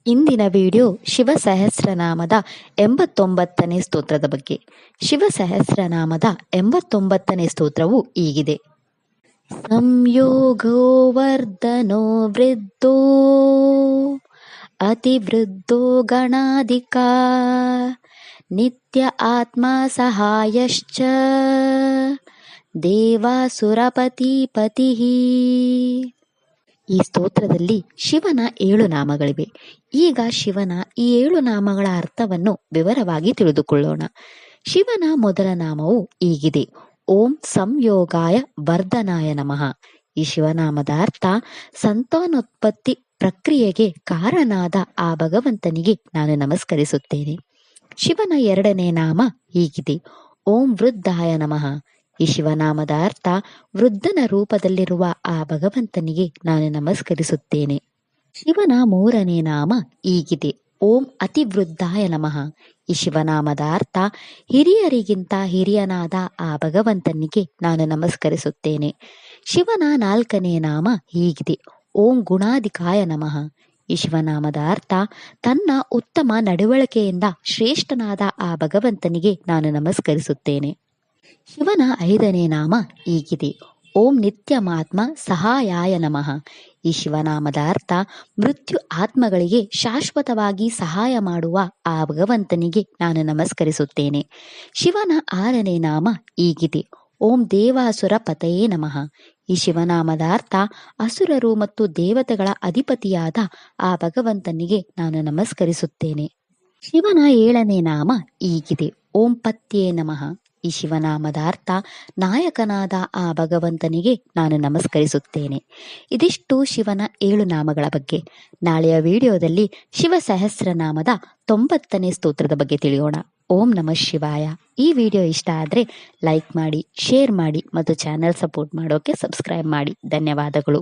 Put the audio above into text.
ಇಂದಿನ ವಿಡಿಯೋ ಶಿವ ಸಹಸ್ರನಾಮದ 89ನೇ ಸ್ತೋತ್ರದ ಬಗ್ಗೆ. ಶಿವ ಸಹಸ್ರನಾಮದ 89ನೇ ಸ್ತೋತ್ರವು ಹೀಗಿದೆ. ಸಂಯೋಗೋ ವರ್ಧನೋ ವೃದ್ಧೋ ಅತಿವೃದ್ಧೋ ಗಣಾಧಿಕಾ ನಿತ್ಯ ಆತ್ಮ ಸಹಾಯಶ್ಚ ದೇವಾಸುರಪತಿ ಪತಿ. ಈ ಸ್ತೋತ್ರದಲ್ಲಿ ಶಿವನ 7 ನಾಮಗಳಿವೆ. ಈಗ ಶಿವನ ಈ 7 ನಾಮಗಳ ಅರ್ಥವನ್ನು ವಿವರವಾಗಿ ತಿಳಿದುಕೊಳ್ಳೋಣ. ಶಿವನ ಮೊದಲ ನಾಮವು ಹೀಗಿದೆ: ಓಂ ಸಂಯೋಗಾಯ ವರ್ಧನಾಯ ನಮಃ. ಈ ಶಿವನಾಮದ ಅರ್ಥ ಸಂತಾನೋತ್ಪತ್ತಿ ಪ್ರಕ್ರಿಯೆಗೆ ಕಾರಣನಾದ ಆ ಭಗವಂತನಿಗೆ ನಾನು ನಮಸ್ಕರಿಸುತ್ತೇನೆ. ಶಿವನ 2ನೇ ನಾಮ ಹೀಗಿದೆ: ಓಂ ವೃದ್ಧಾಯ ನಮಃ. ಈ ಶಿವನಾಮದ ಅರ್ಥ ವೃದ್ಧನ ರೂಪದಲ್ಲಿರುವ ಆ ಭಗವಂತನಿಗೆ ನಾನು ನಮಸ್ಕರಿಸುತ್ತೇನೆ. ಶಿವನ 3ನೇ ನಾಮ ಹೀಗಿದೆ: ಓಂ ಅತಿವೃದ್ಧಾಯ ನಮಃ. ಈ ಶಿವನಾಮದ ಅರ್ಥ ಹಿರಿಯರಿಗಿಂತ ಹಿರಿಯನಾದ ಆ ಭಗವಂತನಿಗೆ ನಾನು ನಮಸ್ಕರಿಸುತ್ತೇನೆ. ಶಿವನ 4ನೇ ನಾಮ ಹೀಗಿದೆ: ಓಂ ಗುಣಾಧಿಕಾಯ ನಮಃ. ಈ ಶಿವನಾಮದ ಅರ್ಥ ತನ್ನ ಉತ್ತಮ ನಡವಳಿಕೆಯಿಂದ ಶ್ರೇಷ್ಠನಾದ ಆ ಭಗವಂತನಿಗೆ ನಾನು ನಮಸ್ಕರಿಸುತ್ತೇನೆ. ಶಿವನ 5ನೇ ನಾಮ ಹೀಗಿದೆ: ಓಂ ನಿತ್ಯಮಾತ್ಮ ಸಹಾಯಾಯ ನಮಃ. ಈ ಶಿವನಾಮದ ಅರ್ಥ ಮೃತ್ಯು ಆತ್ಮಗಳಿಗೆ ಶಾಶ್ವತವಾಗಿ ಸಹಾಯ ಮಾಡುವ ಆ ಭಗವಂತನಿಗೆ ನಾನು ನಮಸ್ಕರಿಸುತ್ತೇನೆ. ಶಿವನ 6ನೇ ನಾಮ ಹೀಗಿದೆ: ಓಂ ದೇವಾಸುರ ಪತಯೇ ನಮಃ. ಈ ಶಿವನಾಮದ ಅರ್ಥ ಅಸುರರು ಮತ್ತು ದೇವತೆಗಳ ಅಧಿಪತಿಯಾದ ಆ ಭಗವಂತನಿಗೆ ನಾನು ನಮಸ್ಕರಿಸುತ್ತೇನೆ. ಶಿವನ 7ನೇ ನಾಮ ಹೀಗಿದೆ: ಓಂ ಪತ್ಯೇ ನಮಃ. ಈ ಶಿವನಾಮದ ಅರ್ಥ ನಾಯಕನಾದ ಆ ಭಗವಂತನಿಗೆ ನಾನು ನಮಸ್ಕರಿಸುತ್ತೇನೆ. ಇದಿಷ್ಟು ಶಿವನ 7 ನಾಮಗಳ ಬಗ್ಗೆ. ನಾಳೆಯ ವಿಡಿಯೋದಲ್ಲಿ ಶಿವ ಸಹಸ್ರನಾಮದ 90ನೇ ಸ್ತೋತ್ರದ ಬಗ್ಗೆ ತಿಳಿಯೋಣ. ಓಂ ನಮಃ ಶಿವಾಯ. ಈ ವಿಡಿಯೋ ಇಷ್ಟ ಆದರೆ ಲೈಕ್ ಮಾಡಿ, ಶೇರ್ ಮಾಡಿ ಮತ್ತು ಚಾನೆಲ್ ಸಪೋರ್ಟ್ ಮಾಡೋಕೆ ಸಬ್ಸ್ಕ್ರೈಬ್ ಮಾಡಿ. ಧನ್ಯವಾದಗಳು.